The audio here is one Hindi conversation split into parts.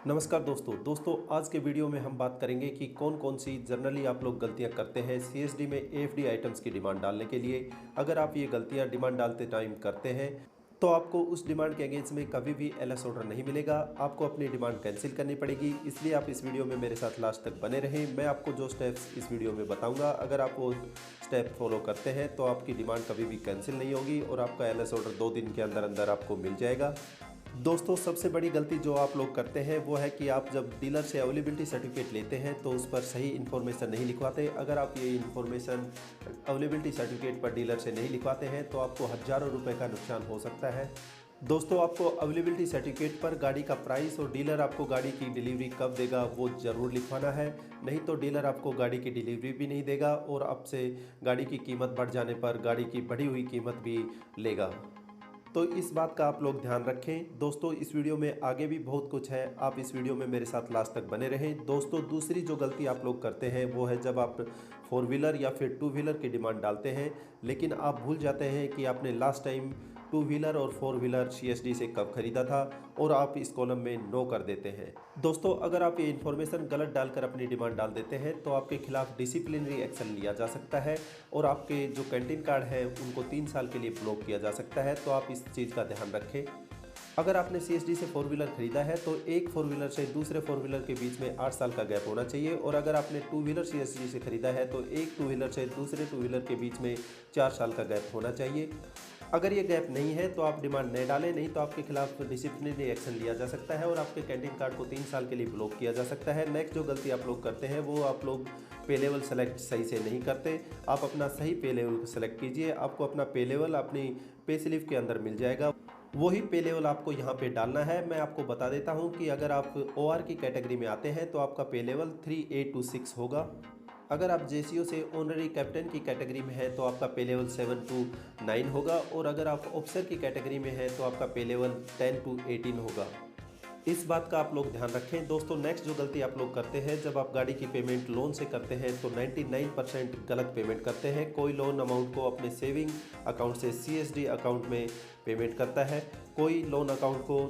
नमस्कार दोस्तों आज के वीडियो में हम बात करेंगे कि कौन कौन सी जनरली आप लोग गलतियां करते हैं सीएसडी में एएफडी आइटम्स की डिमांड डालने के लिए। अगर आप ये गलतियां डिमांड डालते टाइम करते हैं तो आपको उस डिमांड के अगेंस्ट में कभी भी एलएस ऑर्डर नहीं मिलेगा, आपको अपनी डिमांड कैंसिल करनी पड़ेगी। इसलिए आप इस वीडियो में मेरे साथ लास्ट तक बने रहें। मैं आपको जो स्टेप्स इस वीडियो में बताऊंगा, अगर आप वो स्टेप फॉलो करते हैं तो आपकी डिमांड कभी भी कैंसिल नहीं होगी और आपका एलएस ऑर्डर 2 दिन के अंदर अंदर आपको मिल जाएगा। दोस्तों सबसे बड़ी गलती जो आप लोग करते हैं वो है कि आप जब डीलर से अवेलेबिलिटी सर्टिफिकेट लेते हैं तो उस पर सही इन्फॉर्मेशन नहीं लिखवाते। अगर आप ये इन्फॉर्मेशन अवेलेबिलिटी सर्टिफिकेट पर डीलर से नहीं लिखवाते हैं तो आपको हज़ारों रुपए का नुकसान हो सकता है। दोस्तों आपको अवेलेबिलिटी सर्टिफिकेट पर गाड़ी का प्राइस और डीलर आपको गाड़ी की डिलीवरी कब देगा वो ज़रूर लिखवाना है, नहीं तो डीलर आपको गाड़ी की डिलीवरी भी नहीं देगा और आपसे गाड़ी की कीमत बढ़ जाने पर गाड़ी की बढ़ी हुई कीमत भी लेगा। तो इस बात का आप लोग ध्यान रखें। दोस्तों इस वीडियो में आगे भी बहुत कुछ है, आप इस वीडियो में मेरे साथ लास्ट तक बने रहें। दोस्तों दूसरी जो गलती आप लोग करते हैं वो है जब आप 4 व्हीलर या फिर 2 व्हीलर की डिमांड डालते हैं लेकिन आप भूल जाते हैं कि आपने लास्ट टाइम 2 व्हीलर और 4 व्हीलर सीएसडी से कब खरीदा था और आप इस कॉलम में नो कर देते हैं। दोस्तों अगर आप ये इन्फॉर्मेशन गलत डालकर अपनी डिमांड डाल देते हैं तो आपके खिलाफ डिसिप्लिनरी एक्शन लिया जा सकता है और आपके जो कैंटीन कार्ड है उनको 3 साल के लिए ब्लॉक किया जा सकता है। तो आप इस चीज़ का ध्यान रखें। अगर आपने सीएसडी से 4 व्हीलर खरीदा है तो एक 4 व्हीलर से दूसरे 4 व्हीलर के बीच में 8 साल का गैप होना चाहिए और अगर आपने 2 व्हीलर सीएसडी से खरीदा है तो एक 2 व्हीलर से दूसरे 2 व्हीलर के बीच में 4 साल का गैप होना चाहिए। अगर ये गैप नहीं है तो आप डिमांड नहीं डालें, नहीं तो आपके खिलाफ डिसिप्लिनरी एक्शन लिया जा सकता है और आपके कैंटीन कार्ड को 3 साल के लिए ब्लॉक किया जा सकता है। नेक्स्ट जो गलती आप लोग करते हैं वो आप लोग पे लेवल सेलेक्ट सही से नहीं करते। आप अपना सही पे लेवल सेलेक्ट कीजिए, आपको अपना पे लेवल अपनी पे स्लिप के अंदर मिल जाएगा। वही पे लेवल आपको यहाँ पे डालना है। मैं आपको बता देता हूँ कि अगर आप ओआर की कैटेगरी में आते हैं तो आपका पे लेवल 3A to 6 होगा। अगर आप जेसीओ से ऑनररी कैप्टन की कैटेगरी में है तो आपका पे लेवल 7 to 9 होगा और अगर आप ऑफिसर की कैटेगरी में है तो आपका पे लेवल 10 to 18 होगा। इस बात का आप लोग ध्यान रखें। दोस्तों नेक्स्ट जो गलती आप लोग करते हैं जब आप गाड़ी की पेमेंट लोन से करते हैं तो 99% गलत पेमेंट करते हैं। कोई लोन अमाउंट को अपने सेविंग अकाउंट से सीएसडी अकाउंट में पेमेंट करता है, कोई लोन अकाउंट को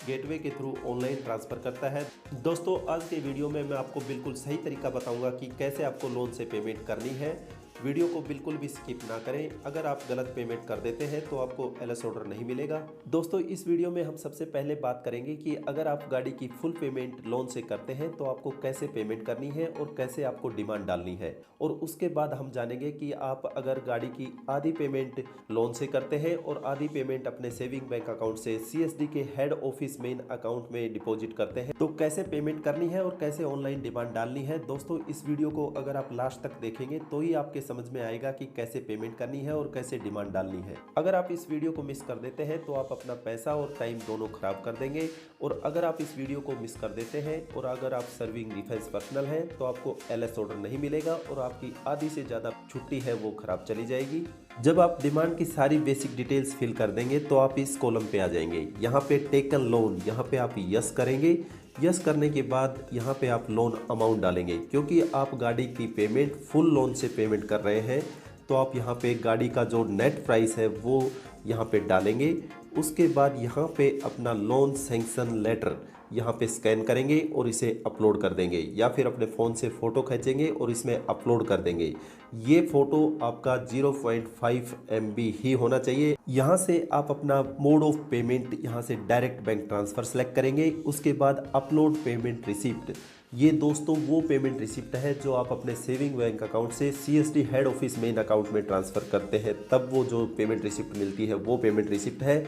गेटवे के थ्रू ऑनलाइन ट्रांसफ़र करता है। दोस्तों आज के वीडियो में मैं आपको बिल्कुल सही तरीका बताऊंगा कि कैसे आपको लोन से पेमेंट करनी है। वीडियो को बिल्कुल भी स्किप ना करें। अगर आप गलत पेमेंट कर देते हैं तो आपको एलएस ऑर्डर नहीं मिलेगा। दोस्तों इस वीडियो में हम सबसे पहले बात करेंगे कि अगर आप गाड़ी की फुल पेमेंट लोन से करते हैं तो आपको कैसे पेमेंट करनी है और कैसे आपको डिमांड डालनी है, और उसके बाद हम जानेंगे कि आप अगर गाड़ी की आधी पेमेंट लोन से करते हैं और आधी पेमेंट अपने सेविंग बैंक अकाउंट से सीएसडी के हेड ऑफिस मेन अकाउंट में डिपॉजिट करते हैं तो कैसे पेमेंट करनी है और कैसे ऑनलाइन डिमांड डालनी है। दोस्तों इस वीडियो को अगर आप लास्ट तक देखेंगे तो ही आपके समझ में आएगा कि कैसे पेमेंट करनी है और कैसे डिमांड डालनी है। अगर आप इस वीडियो को मिस कर देते हैं तो आप अपना पैसा और टाइम दोनों खराब कर देंगे, और अगर आप इस वीडियो को मिस कर देते हैं और अगर आप सर्विंग डिफेंस पर्सनल हैं तो आपको एलएस ऑर्डर नहीं मिलेगा और आपकी आधी से ज़्यादा छुट्टी है वो खराब चली जाएगी। जब आप डिमांड की सारी बेसिक डिटेल्स फिल कर देंगे तो आप इस कॉलम पे आ जाएंगे। यहाँ पे टेकन लोन, यहाँ पे आप यस करेंगे। यस करने के बाद यहाँ पे आप लोन अमाउंट डालेंगे। क्योंकि आप गाड़ी की पेमेंट फुल लोन से पेमेंट कर रहे हैं तो आप यहाँ पे गाड़ी का जो नेट प्राइस है वो यहाँ पे डालेंगे। उसके बाद यहाँ पे अपना लोन सैंक्शन लेटर यहाँ पे स्कैन करेंगे और इसे अपलोड कर देंगे, या फिर अपने फ़ोन से फ़ोटो खींचेंगे और इसमें अपलोड कर देंगे। ये फ़ोटो आपका 0.5 MB ही होना चाहिए। यहाँ से आप अपना मोड ऑफ पेमेंट यहाँ से डायरेक्ट बैंक ट्रांसफ़र सेलेक्ट करेंगे। उसके बाद अपलोड पेमेंट रिसिप्ट, ये दोस्तों वो पेमेंट रिसिप्ट है जो आप अपने सेविंग बैंक अकाउंट से CSD head office main account में ट्रांसफ़र करते हैं, तब वो जो पेमेंट रिसिप्ट मिलती है वो पेमेंट रिसिप्ट है।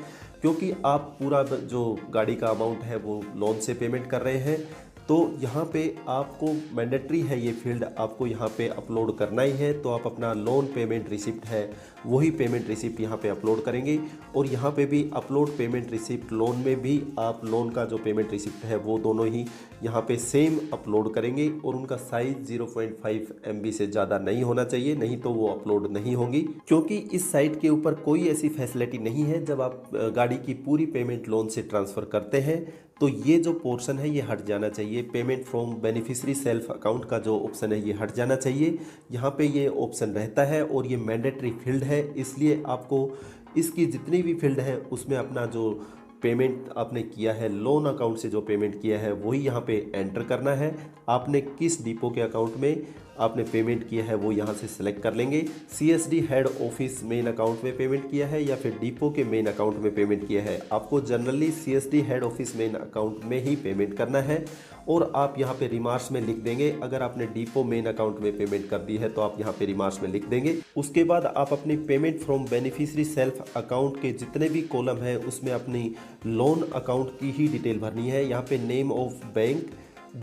क्योंकि आप पूरा जो गाड़ी का अमाउंट है वो लोन से पेमेंट कर रहे हैं तो यहाँ पे आपको मैंडेटरी है ये फील्ड आपको यहाँ पे अपलोड करना ही है। तो आप अपना लोन पेमेंट रिसिप्ट है वही पेमेंट रिसिप्ट यहाँ पे अपलोड करेंगे, और यहाँ पे भी अपलोड पेमेंट रिसिप्ट लोन में भी आप लोन का जो पेमेंट रिसिप्ट है वो दोनों ही यहाँ पे सेम अपलोड करेंगे, और उनका साइज 0.5 MB से ज़्यादा नहीं होना चाहिए, नहीं तो वो अपलोड नहीं होंगी। क्योंकि इस साइट के ऊपर कोई ऐसी फैसिलिटी नहीं है जब आप गाड़ी की पूरी पेमेंट लोन से ट्रांसफ़र करते हैं तो ये जो पोर्शन है ये हट जाना चाहिए। Payment from beneficiary self account का जो ऑप्शन है ये हट जाना चाहिए। यहाँ पे ये ऑप्शन रहता है और ये मैंडेटरी फील्ड है, इसलिए आपको इसकी जितनी भी फील्ड है उसमें अपना जो पेमेंट आपने किया है, लोन अकाउंट से जो पेमेंट किया है वही यहाँ पे एंटर करना है। आपने किस डिपो के अकाउंट में आपने पेमेंट किया है वो यहाँ से सिलेक्ट कर लेंगे। CSD head office main account में पेमेंट किया है या फिर डिपो के मेन अकाउंट में पेमेंट किया है। आपको generally CSD head office main account में ही पेमेंट करना है और आप यहाँ पे रिमार्क्स में लिख देंगे। अगर आपने डिपो मेन अकाउंट में पेमेंट कर दी है तो आप यहाँ पे रिमार्क्स में लिख देंगे। उसके बाद आप अपनी payment from beneficiary self account के जितने भी कॉलम है उसमें अपनी लोन अकाउंट की ही डिटेल भरनी है। यहाँ पे नेम ऑफ बैंक,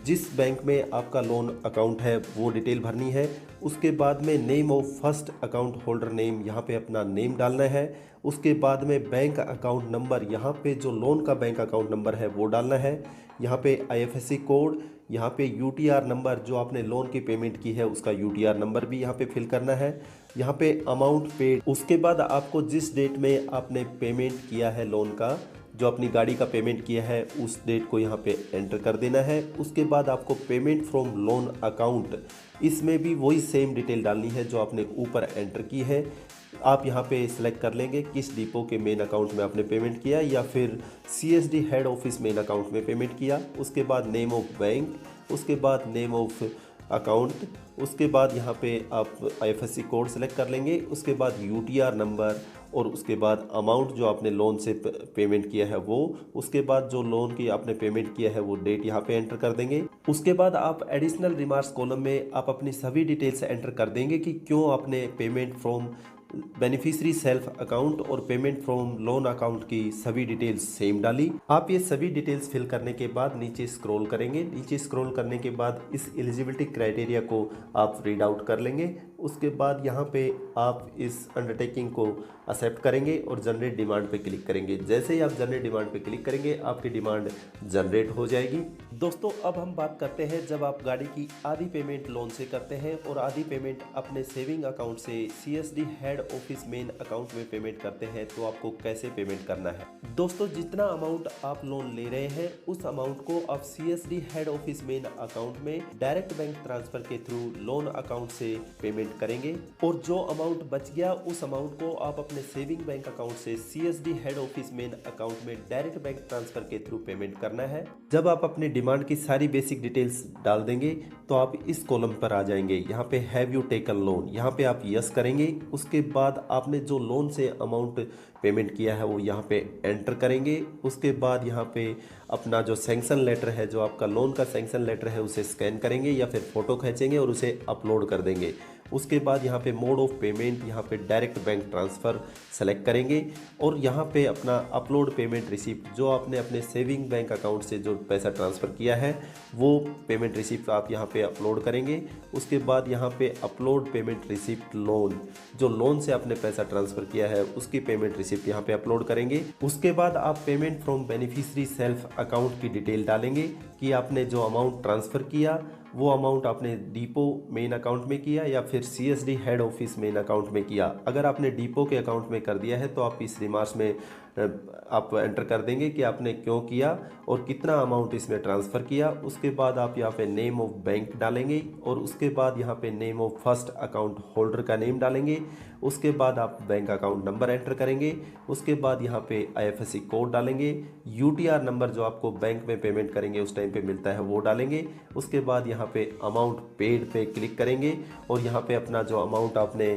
जिस बैंक में आपका लोन अकाउंट है वो डिटेल भरनी है। उसके बाद में name of first account holder name, यहाँ पे अपना नेम डालना है। उसके बाद में बैंक अकाउंट नंबर, यहाँ पे जो लोन का बैंक अकाउंट नंबर है वो डालना है। यहाँ पे आईएफएससी कोड, यहाँ पे यूटीआर नंबर, जो आपने लोन की पेमेंट की है उसका यूटीआर नंबर भी यहाँ पे फिल करना है। यहाँ पे अमाउंट पेड, उसके बाद आपको जिस डेट में आपने पेमेंट किया है लोन का, जो अपनी गाड़ी का पेमेंट किया है उस डेट को यहाँ पे एंटर कर देना है। उसके बाद आपको पेमेंट फ्रॉम लोन अकाउंट, इसमें भी वही सेम डिटेल डालनी है जो आपने ऊपर एंटर की है। आप यहाँ पे सिलेक्ट कर लेंगे किस डिपो के मेन अकाउंट में आपने पेमेंट किया या फिर CSD head office main account में पेमेंट किया। उसके बाद नेम ऑफ बैंक, उसके बाद नेम ऑफ अकाउंट, उसके बाद यहाँ पे आप आईएफएससी कोड सेलेक्ट कर लेंगे। उसके बाद यूटीआर नंबर और उसके बाद अमाउंट जो आपने लोन से पेमेंट किया है वो, उसके बाद जो लोन की आपने पेमेंट किया है वो डेट यहाँ पे एंटर कर देंगे। उसके बाद आप एडिशनल रिमार्क्स कॉलम में आप अपनी सभी डिटेल्स एंटर कर देंगे कि क्यों आपने payment from beneficiary self account और पेमेंट फ्रॉम लोन अकाउंट की सभी डिटेल्स सेम डाली। आप ये सभी डिटेल्स फिल करने के बाद नीचे स्क्रॉल करेंगे। नीचे स्क्रॉल करने के बाद इस एलिजिबिलिटी क्राइटेरिया को आप रीड आउट कर लेंगे। उसके बाद यहाँ पे आप इस अंडरटेकिंग को एक्सेप्ट करेंगे और जनरेट डिमांड पे क्लिक करेंगे। जैसे ही आप जनरेट डिमांड पे क्लिक करेंगे आपकी डिमांड जनरेट हो जाएगी। दोस्तों अब हम बात करते हैं, जब आप गाड़ी की आधी पेमेंट लोन से करते हैं और आधी पेमेंट अपने सेविंग अकाउंट से CSD head office main account में पेमेंट करते हैं तो आपको कैसे पेमेंट करना है। दोस्तों जितना अमाउंट आप लोन ले रहे हैं उस अमाउंट को आप CSD head office main account में डायरेक्ट बैंक ट्रांसफर के थ्रू लोन अकाउंट से पेमेंट करेंगे और जो अमाउंट बच गया उस अमाउंट को आप अपने सेविंग बैंक अकाउंट से CSD head office main account में डायरेक्ट बैंक ट्रांसफर के थ्रू पेमेंट करना है। जब आप अपनी डिमांड की सारी बेसिक डिटेल्स डाल देंगे तो आप इस कॉलम पर आ जाएंगे। यहाँ पे हैव यू टेकन लोन, यहाँ पे आप यस करेंगे। उसके बाद आपने जो लोन से अमाउंट पेमेंट किया है वो यहाँ पे एंटर करेंगे। उसके बाद यहाँ पे अपना जो सैंक्शन लेटर है, जो आपका लोन का सैंक्शन लेटर है, उसे स्कैन करेंगे या फिर फोटो खींचेंगे और उसे अपलोड कर देंगे। उसके बाद यहाँ पे मोड ऑफ पेमेंट, यहाँ पे डायरेक्ट बैंक ट्रांसफ़र सेलेक्ट करेंगे और यहाँ पे अपना अपलोड पेमेंट रिसिप्ट, जो आपने अपने सेविंग बैंक अकाउंट से जो पैसा ट्रांसफ़र किया है वो पेमेंट रिसिप्ट आप यहाँ पे अपलोड करेंगे। उसके बाद यहाँ पे अपलोड पेमेंट रिसिप्ट लोन, जो लोन से आपने पैसा ट्रांसफ़र किया है उसकी पेमेंट रिसिप्ट यहाँ पे अपलोड करेंगे। उसके बाद आप payment from beneficiary self account की डिटेल डालेंगे कि आपने जो अमाउंट ट्रांसफ़र किया वो अमाउंट आपने डिपो मेन अकाउंट में किया या फिर CSD head office main account में किया। अगर आपने डिपो के अकाउंट में कर दिया है तो आप इस रिमार्क्स में आप एंटर कर देंगे कि आपने क्यों किया और कितना अमाउंट इसमें ट्रांसफ़र किया। उसके बाद आप यहाँ पे नेम ऑफ बैंक डालेंगे और उसके बाद यहाँ पे name of first account holder का नेम डालेंगे। उसके बाद आप बैंक अकाउंट नंबर एंटर करेंगे। उसके बाद यहाँ पे आईएफएससी कोड डालेंगे। यूटीआर नंबर जो आपको बैंक में पेमेंट करेंगे उस टाइम पे मिलता है वो डालेंगे। उसके बाद यहाँ पे अमाउंट पेड पे क्लिक करेंगे और यहाँ पे अपना जो अमाउंट आपने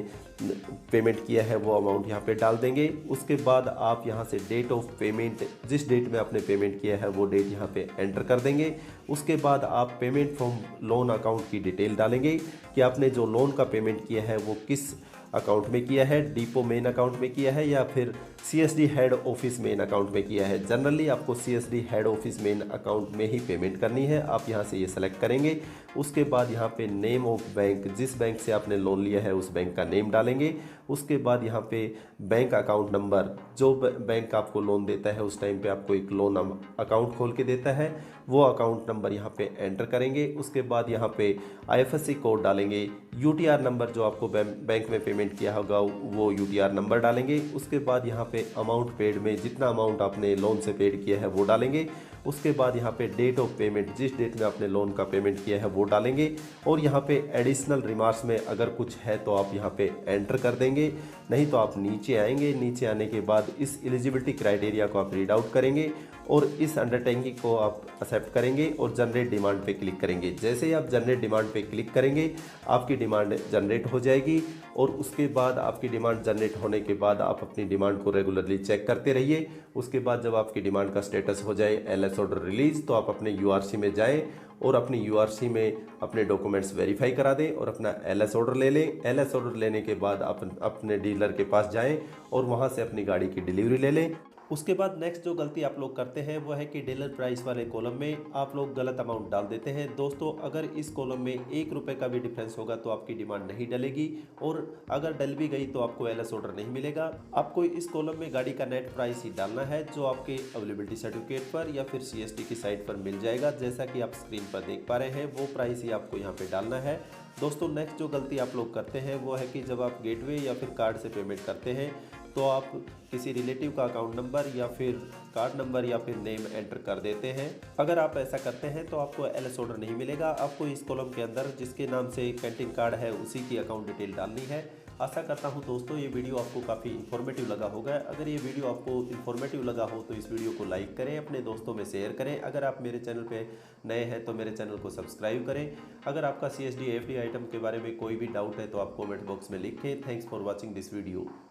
पेमेंट किया है वो अमाउंट यहाँ पे डाल देंगे। उसके बाद आप यहाँ से डेट ऑफ पेमेंट, जिस डेट में आपने पेमेंट किया है वो डेट यहाँ पे एंटर कर देंगे। उसके बाद आप पेमेंट फ्रॉम लोन अकाउंट की डिटेल डालेंगे कि आपने जो लोन का पेमेंट किया है वो किस अकाउंट में किया है, डिपो मेन अकाउंट में किया है या फिर CSD head office main account में किया है। जनरली आपको CSD head office main account में ही पेमेंट करनी है। आप यहाँ से ये सेलेक्ट करेंगे। उसके बाद यहाँ पे नेम ऑफ बैंक, जिस बैंक से आपने लोन लिया है उस बैंक का नेम डालेंगे। उसके बाद यहाँ पे बैंक अकाउंट नंबर, जो बैंक आपको लोन देता है उस टाइम पे आपको एक लोन अकाउंट खोल के देता है, वो अकाउंट नंबर यहाँ पे एंटर करेंगे। उसके बाद यहाँ पे आईएफएससी कोड डालेंगे। यूटीआर नंबर जो आपको बैंक में पेमेंट किया होगा वो यूटीआर नंबर डालेंगे। उसके बाद यहाँ पे अमाउंट पेड में जितना अमाउंट आपने लोन से पेड किया है वो डालेंगे। उसके बाद यहाँ पे डेट ऑफ पेमेंट, जिस डेट में आपने लोन का पेमेंट किया है वो डालेंगे और यहाँ पे एडिशनल रिमार्क्स में अगर कुछ है तो आप यहाँ पे एंटर कर देंगे, नहीं तो आप नीचे आएंगे। नीचे आने के बाद इस एलिजिबिलिटी क्राइटेरिया को आप रीड आउट करेंगे और इस अंडरटेकिंग को आप एक्सेप्ट करेंगे और जनरेट डिमांड पे क्लिक करेंगे। जैसे ही आप जनरेट डिमांड पे क्लिक करेंगे आपकी डिमांड जनरेट हो जाएगी और उसके बाद आपकी डिमांड जनरेट होने के बाद आप अपनी डिमांड को रेगुलरली चेक करते रहिए। उसके बाद जब आपकी डिमांड का स्टेटस हो जाए एलएस ऑर्डर रिलीज, तो आप अपने यूआरसी में जाएं और अपनी यूआरसी में अपने डॉक्यूमेंट्स वेरीफाई करा दें और अपना एलएस ऑर्डर ले लें। एलएस ऑर्डर लेने के बाद आप अपने डीलर के पास जाएं और वहां से अपनी गाड़ी की डिलीवरी ले लें। उसके बाद नेक्स्ट जो गलती आप लोग करते हैं वो है कि डीलर प्राइस वाले कॉलम में आप लोग गलत अमाउंट डाल देते हैं। दोस्तों, अगर इस कॉलम में 1 रुपये का भी डिफरेंस होगा तो आपकी डिमांड नहीं डलेगी और अगर डल भी गई तो आपको एलएस ऑर्डर नहीं मिलेगा। आपको इस कॉलम में गाड़ी का नेट प्राइस ही डालना है जो आपके अवेलेबिलिटी सर्टिफिकेट पर या फिर सीएसडी की साइट पर मिल जाएगा। जैसा कि आप स्क्रीन पर देख पा रहे हैं वो प्राइस ही आपको यहाँ पे डालना है। दोस्तों, नेक्स्ट जो गलती आप लोग करते हैं वो है कि जब आप गेटवे या फिर कार्ड से पेमेंट करते हैं तो आप किसी रिलेटिव का अकाउंट नंबर या फिर कार्ड नंबर या फिर नेम एंटर कर देते हैं। अगर आप ऐसा करते हैं तो आपको एलएस ऑर्डर नहीं मिलेगा। आपको इस कॉलम के अंदर जिसके नाम से कैंटीन कार्ड है उसी की अकाउंट डिटेल डालनी है। आशा करता हूं दोस्तों ये वीडियो आपको काफ़ी इन्फॉर्मेटिव लगा होगा। अगर ये वीडियो आपको इन्फॉर्मेटिव लगा हो तो इस वीडियो को लाइक करें, अपने दोस्तों में शेयर करें। अगर आप मेरे चैनल पे नए हैं तो मेरे चैनल को सब्सक्राइब करें। अगर आपका सीएसडी एफडी आइटम के बारे में कोई भी डाउट है तो आप कमेंट बॉक्स में लिखें। Thanks for watching this video.